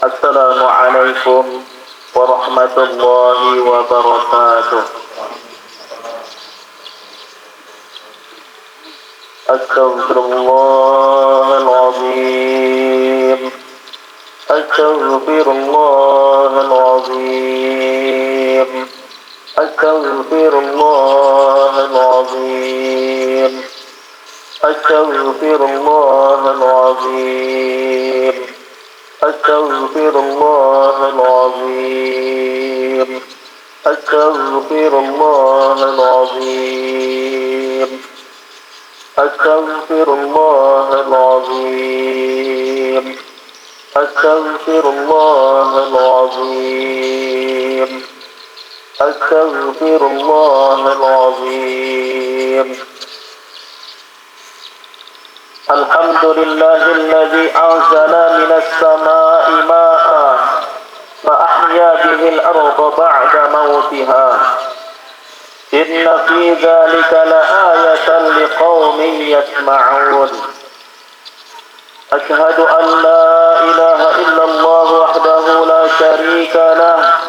Assalamualaikum warahmatullahi wabarakatuh. Astaghfirullahaladzim. Astaghfirullahaladzim. Astaghfirullahaladzim. Astaghfirullahaladzim. Astaghfirullahaladzim. Astaghfirullahaladzim. Astaghfirullahaladzim. Astaghfirullahaladzim. Astaghfirullahaladzim. Alhamdulillahilladzi anzala minas samaa'i ma'an fa ahya bihil arda ba'da mautiha. Inna fi dzalika laayatan liqaumin yasma'un. Asyhadu an la ilaha illallah wahdahu la syarika lah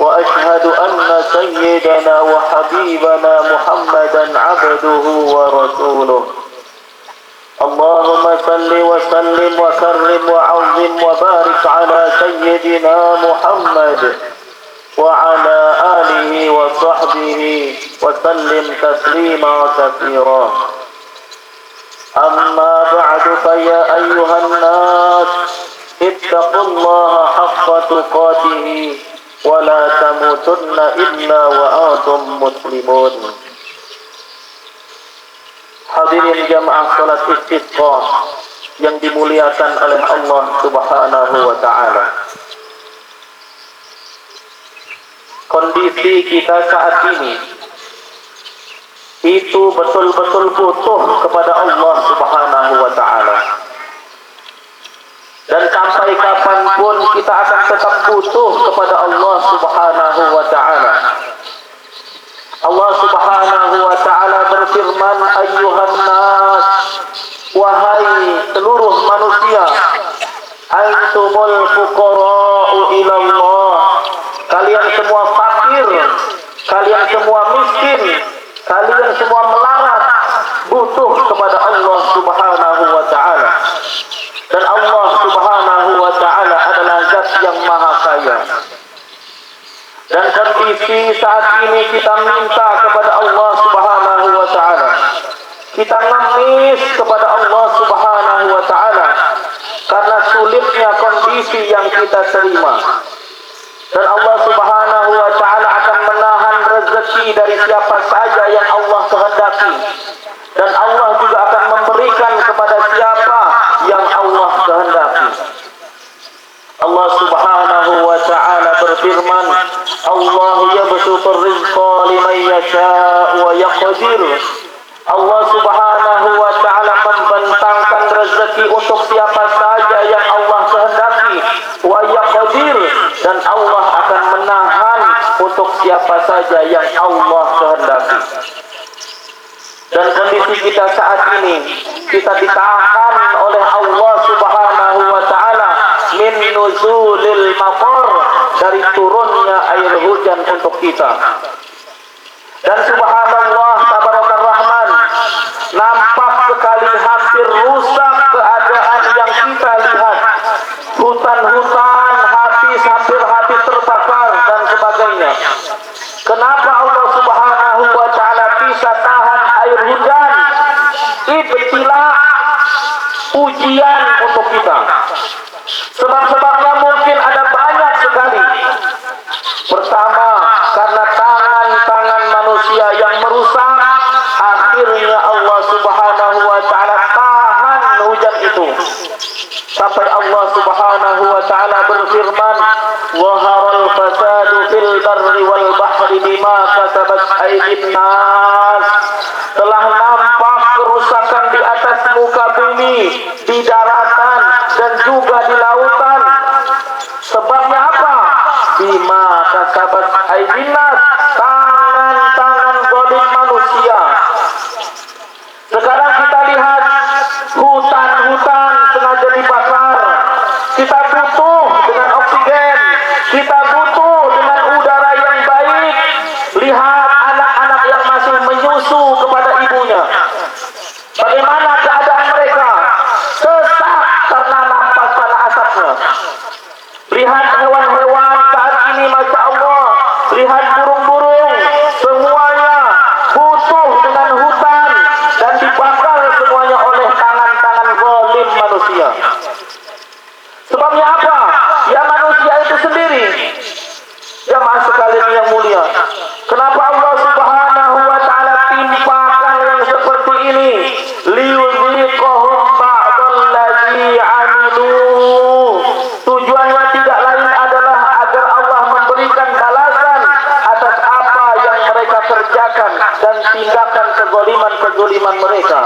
wa asyhadu anna sayyidana wa habibana Muhammadan 'abduhu wa rasuluh. Allahumma salli wa sallim wa karrim wa 'azzim wa barik 'ala sayyidina Muhammad wa 'ala alihi wa sahbihi wa sallim taslima katsira. Amma ba'du fa ya ayyuhan nas ittaqullaha haqqa tuqatih wa la tamutunna illa wa antum muslimun. Hadirin jamaah salat istisqa yang dimuliakan oleh Allah Subhanahu wa taala. Kondisi kita saat ini itu betul-betul butuh kepada Allah Subhanahu wa taala. Dan sampai kapanpun kita akan tetap butuh kepada Allah Subhanahu wa taala. Allah Subhanahu wa taala berfirman, ayyuhan nas, wahai seluruh manusia, antumul fuqara'u ila Allah. Kalian semua fakir, kalian semua miskin, kalian semua melarat, butuh kepada Allah Subhanahu wa taala. Dan Allah Subhanahu wa taala adalah zat yang maha kaya. Dan kondisi saat ini kita minta kepada Allah Subhanahu wa taala. Kita ngemis kepada Allah Subhanahu wa taala karena sulitnya kondisi yang kita terima. Dan Allah Subhanahu wa taala akan menahan rezeki dari siapa saja yang Allah kehendaki. Dan Allah juga akan memberikan kepada siapa yang Allah kehendaki. Allah Subhanahu wa taala berfirman, Allah yabsutur rizqa liman yasha'u wa yaqdir. Allah Subhanahu wa taala membentangkan rezeki untuk siapa saja yang Allah kehendaki, wa yaqdir, dan Allah akan menahan untuk siapa saja yang Allah kehendaki. Dan kondisi kita saat ini, kita ditahan oleh Allah Subhanahu wa taala min nuzulil matar, dari turunnya air hujan untuk kita. Dan subhanallah tabarakar rahman, nampak sekali hampir rusak keadaan yang kita lihat. Hutan-hutan hampir terbakar dan sebagainya. Kenapa Allah Subhanahu wa taala bisa tahan air hujan? Ibtila, ujian untuk kita. Sebab-sebabnya mungkin ada banyak sekali. Pertama, karena tangan-tangan manusia yang merusak, akhirnya Allah Subhanahu wa taala tahan hujan itu. Sampai Allah Subhanahu wa taala berfirman, "Zaharal fasadu fil barri wal bahri bima kasabat aydin nas." Telah nampak kerusakan di atas muka bumi, di daratan dan juga di lautan. Sebabnya apa? Bima kasabat aydin nas, tangan-tangan zalim manusia. Sekarang kita lihat hutan-hutan sengaja dibakar. Kita butuh Kita butuh dengan udara yang baik. Lihat anak-anak yang masih menyusu kepada ibunya. Bagaimana keadaan mereka? Sesak karena nampak pada asapnya. Lihat hewan-hewan saat ini, Masya Allah. Lihat burung-burung. Semuanya butuh dengan hutan. Dan dibakar semuanya oleh tangan-tangan zalim manusia. Sebabnya apa? Ya manusia itu sendiri. Jamaah sekalian yang mulia, kenapa Allah Subhanahu wa taala timpakan yang seperti ini? Liyuziqahum ba'dallazi 'amilu. Tujuannya tidak lain adalah agar Allah memberikan balasan atas apa yang mereka kerjakan dan tindakan kezaliman mereka.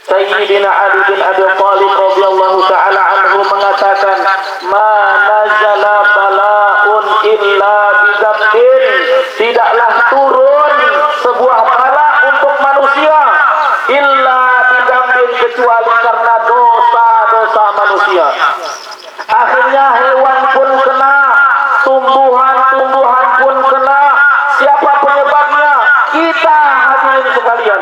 Sayyidina Ali bin Abi Thalib radhiyallahu taala anhu mengatakan, "Ma nazala bala'un illa bizambin." Tidaklah turun sebuah bala untuk manusia illa bizambin, kecuali karena dosa-dosa manusia. Akhirnya hewan pun kena, tumbuhan-tumbuhan pun kena. Siapa penyebabnya? Kita, hadirin sekalian.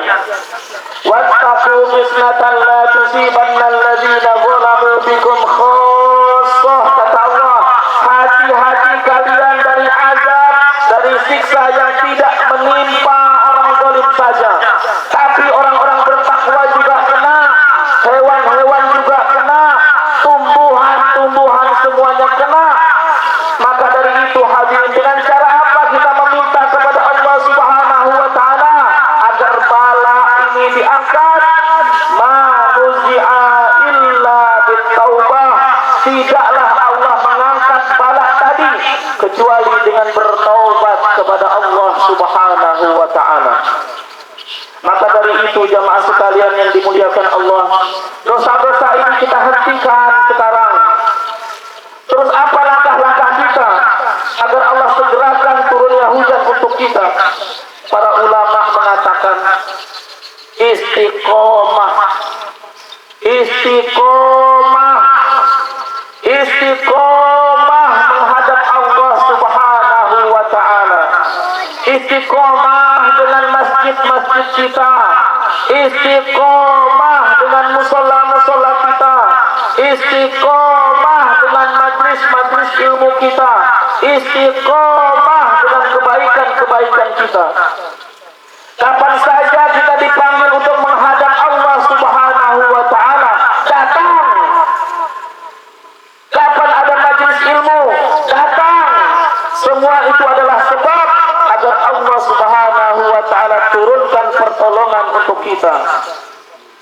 Wattaqu fitnatan la tusibanna alladziina zalamu bikum khassah. Kata Allah, hati-hati kalian dari azab, dari siksa yang tidak menimpa orang zalim saja, tapi orang-orang bertakwa juga kena, hewan-hewan juga kena, tumbuhan-tumbuhan semuanya kena. Maka dari itu, hadirin, dengan cara apa kita meminta kepada Allah Subhanahu wa taala agar bala ini diangkat? Manuzi'a illa bitaubah. Tidaklah Allah mengangkat bala tadi kecuali dengan bertaubat kepada Allah Subhanahu wa taala. Maka dari itu, jamaah sekalian yang dimuliakan Allah, dosa-dosa ini kita hentikan sekarang. Terus apa langkah-langkah kita agar Allah segerakan turunnya hujan untuk kita? Para ulama mengatakan istiqomah, istiqomah, istiqomah menghadap Allah Subhanahu wa taala. Istiqomah dengan masjid-masjid kita, istiqomah dengan musola-musola kita, istiqomah dengan majlis-majlis ilmu kita, istiqomah dengan kebaikan-kebaikan kita. Kapan saja kita dipanggil untuk menghadap Allah Subhanahu wa taala, datang. Kapan ada majlis ilmu, datang. Semua itu adalah sebab agar Allah Subhanahu wa taala turunkan pertolongan untuk kita.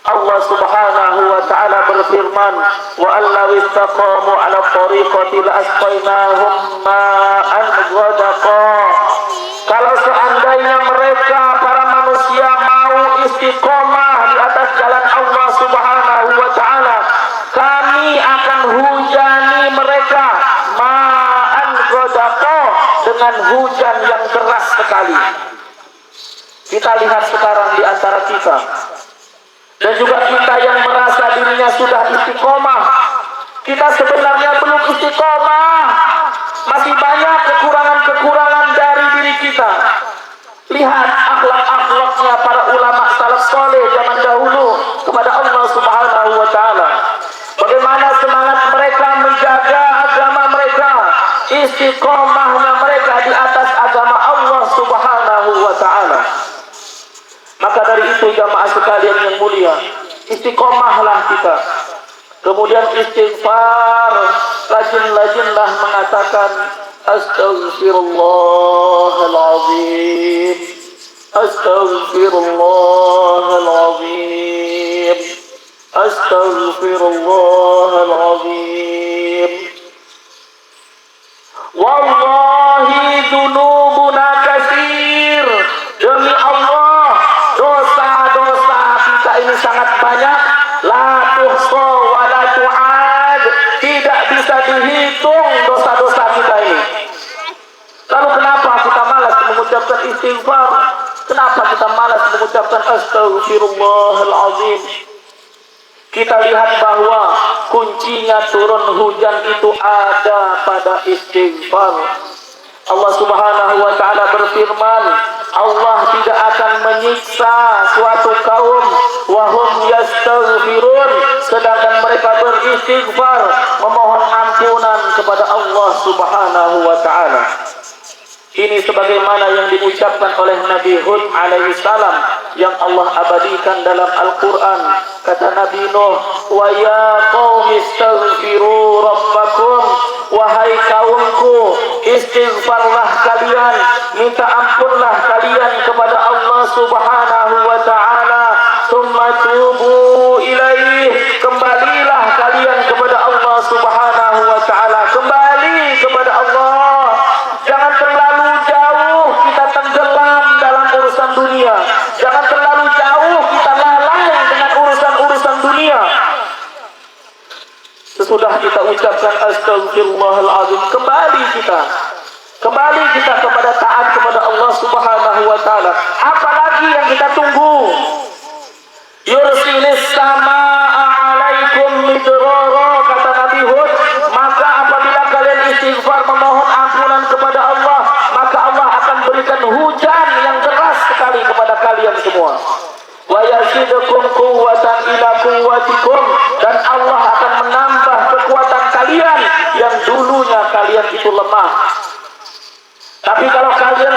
Allah Subhanahu wa taala berfirman, wa allaw istaqamu 'ala tariqati la asqainahum ma'an ghadaqa. Kalau seandainya mereka para manusia mau istiqomah di atas jalan Allah Subhanahu wa taala, kami akan hujani mereka ma'an ghadaqa, dengan hujan yang deras sekali. Kita lihat sekarang di antara kita, dan juga kita yang merasa dirinya sudah istiqomah, kita sebenarnya belum istiqomah. Masih banyak kekurangan-kekurangan dari diri kita. Lihat akhlak-akhlaknya para ulama salaf soleh zaman dahulu kepada Allah Subhanahu wa taala. Bagaimana semangat mereka menjaga agama mereka, istiqomahnya mereka di atas agama Allah Subhanahu wa taala. Maka dari itu, jamaah sekalian yang mulia, istiqomahlah kita. Kemudian istighfar, rajin-rajinlah mengatakan astaghfirullahalazim, astaghfirullahalazim, astaghfirullahalazim. Wallahi dzunubuna katsir. Demi Allah, dosa-dosa kita ini sangat banyak. La tuhsa wa la tu'ad. Tidak bisa dihitung dosa-dosa kita ini. Lalu kenapa kita malas mengucapkan istighfar? Kenapa kita malas mengucapkan astaghfirullahalazim? Kita lihat bahwa kuncinya turun hujan itu ada pada istighfar. Allah Subhanahu wa taala berfirman, Allah tidak akan menyiksa suatu kaum wahum yastaghfirun, sedangkan mereka beristighfar, memohon ampunan kepada Allah Subhanahu wa taala. Ini sebagaimana yang diucapkan oleh Nabi Hud alaihi salam yang Allah abadikan dalam Al-Quran. Kata Nabi Nuh, wa ya qaumi istaghfiru rabbakum, wahai kaumku, istighfarlah kalian, minta ampunlah kalian kepada Allah Subhanahu wa taala, tsumma tubu ilaih, kembalilah kalian kepada Allah Subhanahu wa taala, kembali kepada Allah. Jangan terlalu jauh kita tenggelam dalam urusan dunia, jangan terlalu jauh kita lalai dengan urusan-urusan dunia. Sesudah kita ucapkan astagfirullahaladzim, kembali kita kepada taat kepada Allah Subhanahu wa taala. Apalagi yang kita tunggu? Yursilis samaa alaikum midrara, kata Nabi Hud, maka apabila kalian istighfar memohon ampunan kepada Allah, maka Allah akan berikan hujan yang deras sekali kepada kalian semua. Wa yazidukum quwwatan ila quwwatikum, dan Allah akan menambah kekuatan kalian yang dulunya kalian itu lemah. Tapi kalau kalian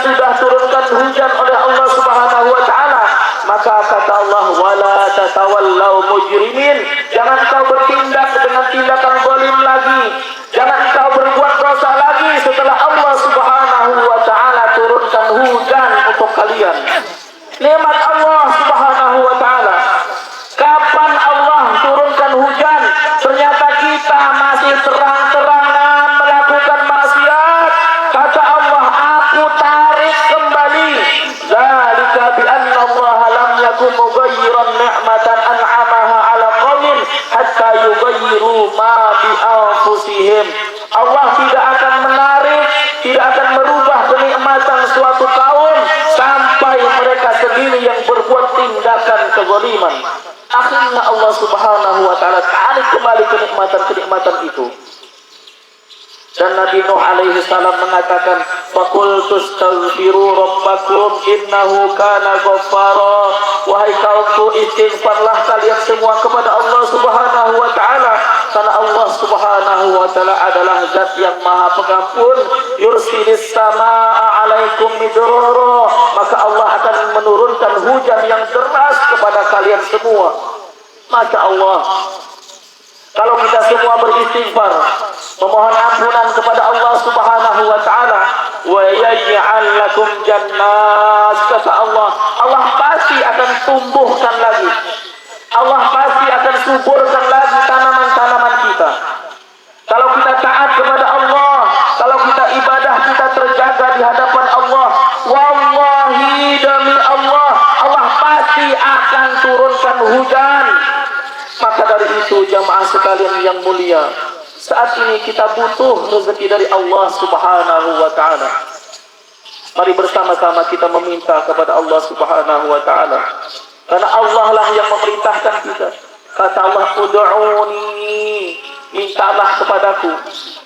sudah turunkan hujan oleh Allah Subhanahu wa taala, maka kata Allah, wala tatawallaw mujrimin, jangan kau bertindak dengan tindakan zalim lagi, jangan kau berbuat dosa lagi setelah Allah Subhanahu wa taala turunkan hujan untuk kalian. Nikmat Allah Subhanahu wa taala. Kapan Allah turunkan hujan? Ternyata kita masih terang-terangan melakukan maksiat. Kata Allah, aku tarik kembali. Zalika bi anna Allah lam yakun mughayyiran ni'matan an'amaha 'ala qaumin hatta yughayyiru ma bi anfusihim. Allah tidak akan menarik, tidak akan merubah kenikmatan suatu kaum sampai mereka sendiri yang berbuat tindakan kezaliman. Akhirnya Allah Subhanahu wa taala tarik kembali kenikmatan itu. Dan Nabi Nuh alaihi salam mengatakan, faqul tastaghfiru rabbakum innahu kana ghaffara, wahai kaumku, istighfarlah kalian semua kepada Allah Subhanahu wa taala, karena Allah Subhanahu wa taala adalah zat yang maha pengampun. Yursilis samaa alaikum midrara, maka Allah akan menurunkan hujan yang deras kepada kalian semua. Masya Allah. Kalau kita semua beristighfar, memohon ampunan kepada Allah Subhanahu wa taala, wa yaj'al lakum jannat, kata Allah, Allah pasti akan tumbuhkan lagi, Allah pasti akan suburkan lagi tanaman-tanaman kita. Kalau kita taat kepada Allah, kalau kita ibadah kita terjaga di hadapan Allah, wallahi demi Allah, Allah pasti akan turunkan hujan. Maka dari itu jamaah sekalian yang mulia, saat ini kita butuh rezeki dari Allah Subhanahu wa taala. Mari bersama-sama kita meminta kepada Allah Subhanahu wa taala. Karena Allah lah yang memerintahkan kita. Kata Allah, ud'uni, mintalah kepadaku,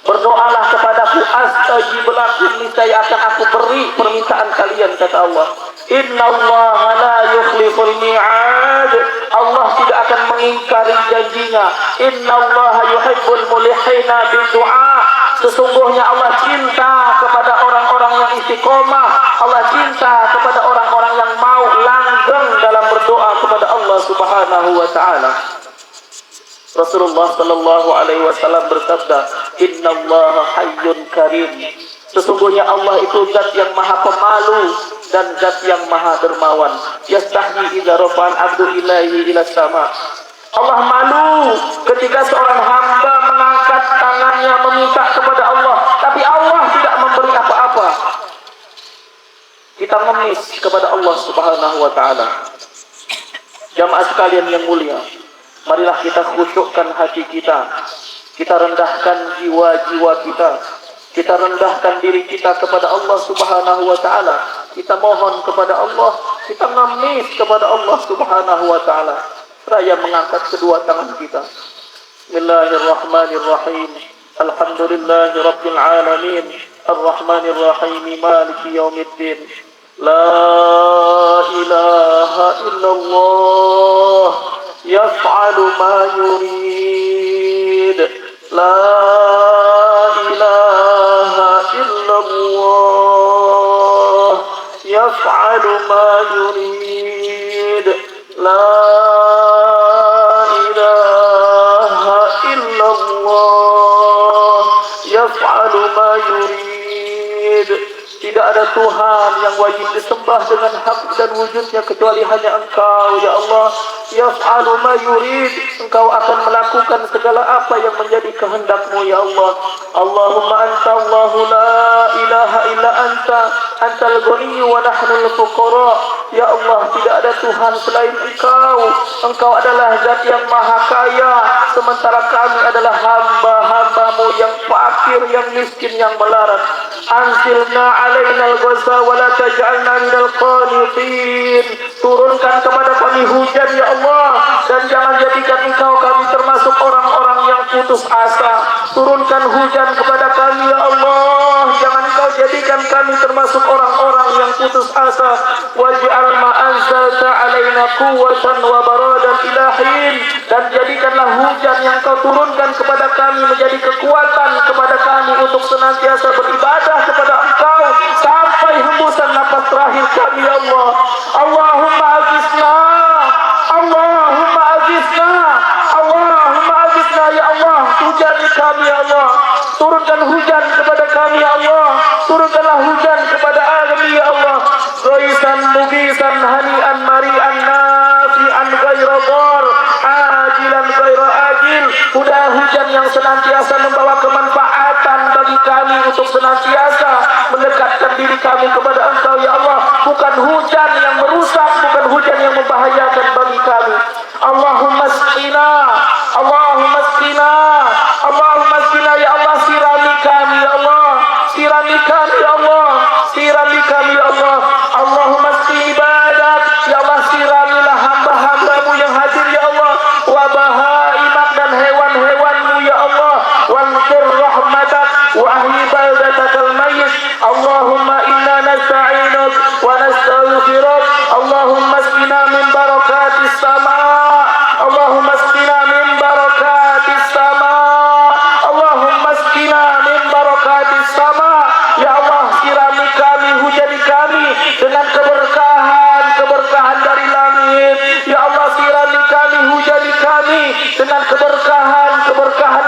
berdoalah kepadaku, astajib lakum, niscaya akan aku beri permintaan kalian, kata Allah. Innallaha la yukhliful mi'ad, Allah tidak akan mengingkari janjinya. Innallaha yuhibbul mulihina bidu'a, sesungguhnya Allah cinta kepada orang-orang yang istiqomah, Allah cinta kepada orang-orang yang mau langgeng dalam berdoa kepada Allah Subhanahu wa taala. Rasulullah sallallahu alaihi wasallam bersabda, innallaha hayyun karim, sesungguhnya Allah itu zat yang maha pemalu dan zat yang maha dermawan. Yastahyi idza rafa'al abdu ilaihi ila sama, Allah malu ketika seorang hamba mengangkat tangannya meminta kepada Allah, tapi Allah tidak memberi apa-apa. Kita ngemis kepada Allah Subhanahu wa taala. Jamaah sekalian yang mulia, marilah kita khusyukkan hati kita. Kita rendahkan jiwa-jiwa kita. Kita rendahkan diri kita kepada Allah Subhanahu wa taala. Kita mohon kepada Allah, kita ngemis kepada Allah Subhanahu wa taala. Seraya mengangkat kedua tangan kita. Bismillahirrahmanirrahim. Alhamdulillahi Rabbil Alamin. Ar-Rahmanirrahim. Maliki Yawmiddin. La ilaha illallah. Yaf'alu ma yurid. La ilaha illallah. Yaf'alu ma yurid. La Tidak ada Tuhan yang wajib disembah dengan hak dan wujudnya kecuali hanya Engkau, ya Allah. Yaf'alu ma yurid. Engkau akan melakukan segala apa yang menjadi kehendak-Mu, ya Allah. Allahumma anta Allahu la ilaha illa anta. Antal ghani wa nahnul fuqara. Ya Allah, tidak ada Tuhan selain Engkau. Engkau adalah zat yang maha kaya, sementara kami adalah hamba-hamba-Mu yang fakir, yang miskin, yang melarat. Anzilna alaina al-ghasa wa la taj'alna minal qanitin. Turunkan kepada kami hujan, ya Allah, dan jangan jadikan Engkau kami termasuk orang-orang yang putus asa. Turunkan hujan kepada kami, ya Allah, jangan Engkau jadikan kami termasuk orang-orang yang putus asa. Waj'al ma anzalta alaina quwwatan wa baradan ila hin. Dan jadikanlah hujan yang Kau turunkan kepada kami menjadi kekuatan kepada kami untuk senantiasa beribadah kepada Engkau sampai hembusan nafas terakhir kami, ya Allah. Allahumma aghithna, Allahumma aghithna, Allahumma aghithna, ya Allah. Hujani kami, ya Allah. Turunkan hujan kepada kami, ya Allah. Turunkanlah hujan kepada kami, ya Allah. Ghaisan mugisan hani'an mari'an nafi'an ghaira dhar, ajilan ghaira ajil. Hujan yang senantiasa membawa kemanfaatan bagi kami untuk senantiasa mendekatkan diri kami kepada Engkau, ya Allah. Bukan hujan yang merusak, bukan hujan yang membahayakan bagi kami. Allahumma asqina, Allahumma asqina, Allahumma asqina, ya Allah. Sirami kami, ya Allah. Sirami kami, ya Allah. Sirami kami, ya Allah. Allahumma asqi ibadat, ya Allah. Siramilah hamba-hamba-Mu yang hadir, ya Allah. Wa bahaimak, dan hewan-hewan-Mu, ya Allah. Wansur rahmatak wa ahyi baldatakal mayyit. Allahumma inna nasta'inuk wa nastaghfiruk. Allahumma asqina min barakatis sama. Allahumma asqina min barakatis sama. Allahumma asqina min barakatis sama. Ya Allah, sirami kami, hujani kami dengan keberkahan dari langit. Ya Allah, sirami kami, hujani kami dengan keberkahan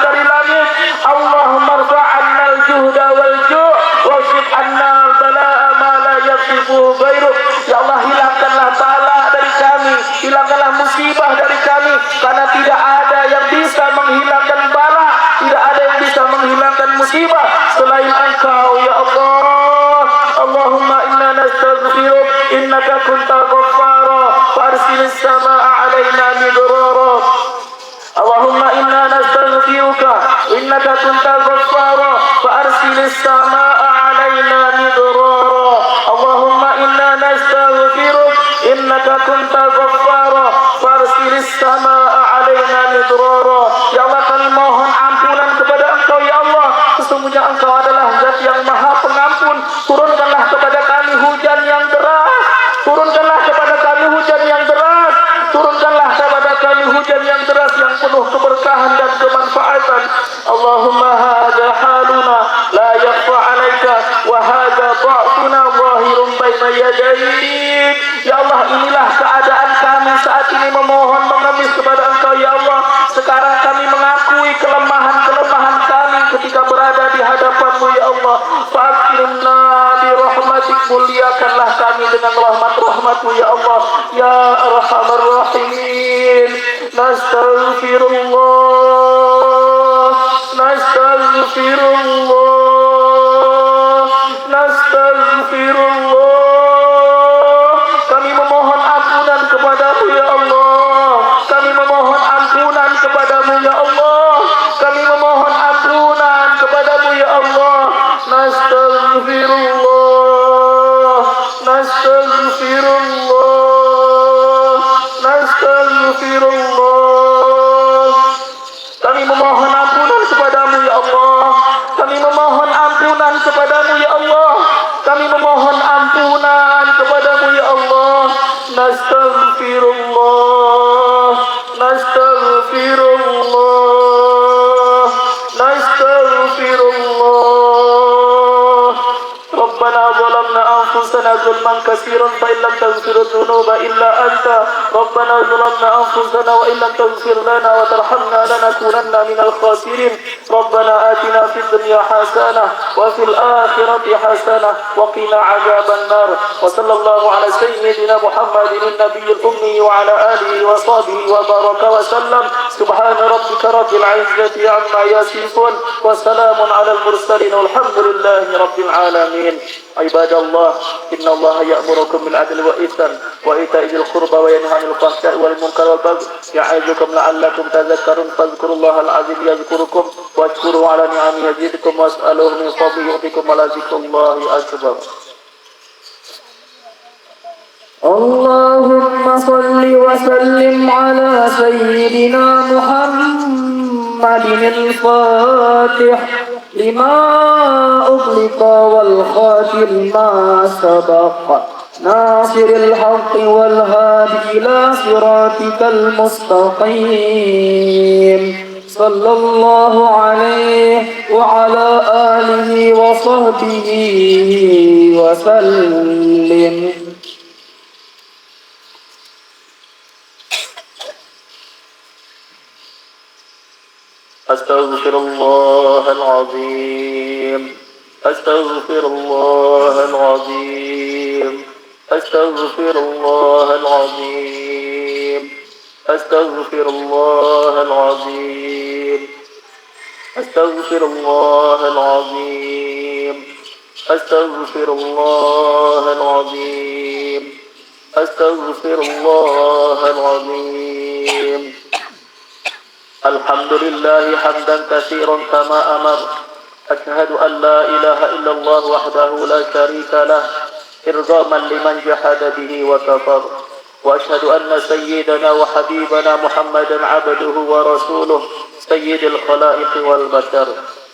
dari langit. Allahumma rfa'anna al-juhda wal-ju' wasif anna al-bala'a ma la yaksifuhu ghairuk. Ya Allah, hilangkanlah bala dari kami, hilangkanlah musibah dari kami, karena tidak ada yang bisa menghilangkan bala, tidak ada yang bisa menghilangkan musibah selain Engkau, ya Allah. Allahumma inna nastaghfiruk innaka kunta ghaffara farsilis samaa'a 'alaina midrara. Allahumma inna nastaghfiruka innaka kunta ghaffara fa arsilis samaa'a 'alaina midrara. Allahumma inna nastaghfiruk innaka kunta ghaffara fa arsilis samaa'a 'alaina midrara. Ya Allah, kami mohon ampunan kepada Engkau, ya Allah. Sesungguhnya Engkau adalah Zat yang Maha Pengampun. Turunkanlah kepada kami hujan yang deras. Turunkanlah kepada kami hujan yang deras. Turunkanlah kepada kami hujan yang deras yang penuh keberkahan dan kemanfaatan. Allahumma hadza haluna la yakhfa 'alaika wa hadza dha'funa zahirun baina yadayk. Ya Allah, inilah keadaan kami saat ini memohon mengemis kepada Engkau, ya Allah. Sekarang kami mengakui kelemahan-kelemahan kami ketika berada di hadapan-Mu, ya Allah. Fa'akrimna bi rahmatik, muliakanlah kami dengan rahmat-rahmat-Mu, ya Allah. Ya arhamar rahimin. Nastaghfirullah, nastaghfirullah, nastaghfirullah. Kami memohon ampunan kepada-Mu, ya Allah. Kami memohon ampunan kepada-Mu, ya Allah. Kami memohon ampunan kepada-Mu, ya Allah. Nastaghfirullah, nastaghfirullah, nastaghfirullah. أنفسنا ظلما كثيرا فإن لم تغفر الذنوب إلا أنت ربنا ظلمنا أنفسنا وإن لم تغفر لنا وترحمنا لنكونن من الخاسرين ربنا آتنا في الدنيا حسنة وفي الآخرة حسنة وقنا عذاب النار وصلى الله على سيدنا محمد النبي الأمي وعلى آله وصحبه وبارك وسلم سبحان ربك رب العزة عما يصفون وسلام على المرسلين والحمد لله رب العالمين عباد الله إن الله يأمركم بالعدل والإحسان وإيتاء ذي القربى وينهى عن الفحشاء والمنكر والبغي يعظكم لعلكم تذكرون فاذكروا الله العظيم يذكركم واشكروه على نعمه يزدكم واسألوه من فضله يعطيكم ولذكر الله أكبر. اللهم صل وسلم على سيدنا محمد الفاتح لما أغلق والخاتم ما سبق ناصر الحق والهادي إلى صراطك المستقيم صلى الله عليه وعلى آله وصحبه وسلم. أستغفر الله العظيم أستغفر الله العظيم أستغفر الله العظيم أستغفر الله العظيم أستغفر الله العظيم أستغفر الله العظيم أستغفر الله العظيم. الحمد لله حمدا كثيرا كما أمر أشهد أن لا إله إلا الله وحده لا شريك له إرغاما لمن جحد به وكفر وأشهد أن سيدنا وحبيبنا محمدا عبده ورسوله سيد الخلائق والبشر.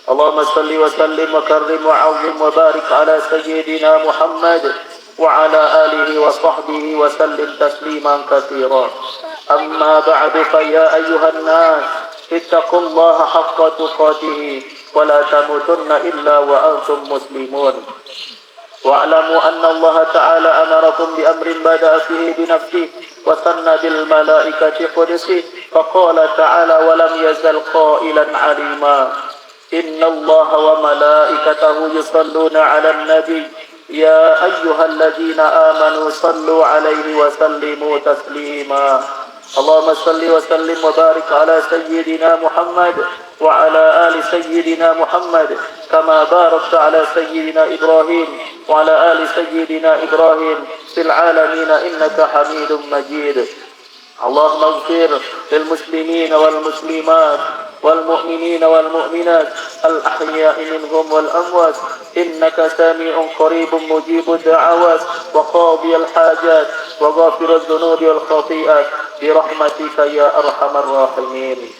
اللهم صل وسلم وكرم وعظم وبارك على سيدنا محمد وعلى آله وصحبه وسلم تسليما كثيرا. أما بعد فيا أيها الناس اتقوا الله حق تقاته ولا تموتن إلا وأنتم مسلمون واعلموا أن الله تعالى أمركم بأمر بدأ فيه بنفسه وثنى بالملائكة قدسه فقال تعالى ولم يزل قائلا عليما إن الله وملائكته يصلون على النبي يا أيها الذين آمنوا صلوا عليه وسلموا تسليما. اللهم صل وسلم وبارك على سيدنا محمد وعلى آل سيدنا محمد كما باركت على سيدنا إبراهيم وعلى آل سيدنا إبراهيم في العالمين إنك حميد مجيد. اللهم اغفر للمسلمين والمسلمات والمؤمنين والمؤمنات الأحياء منهم والأموات إنك سميع قريب مجيب الدعوات وقاضي الحاجات وغافر الذنوب والخطيئات برحمتك يا أرحم الراحمين.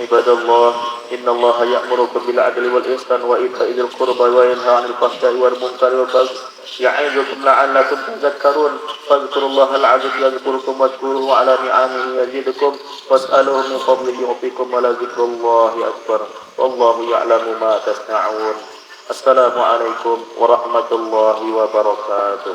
عباد الله إن الله يأمركم بالعدل والإحسان وإيتاء ذي القربى وينهى عن الفحشاء والمنكر والبغي يعظكم لعلكم تذكرون فاذكروا الله العظيم يذكركم واذكروه على نعمه يزدكم واسألوه من فضله يعطيكم ولذكر الله أكبر والله يعلم ما تصنعون. السلام عليكم ورحمة الله وبركاته.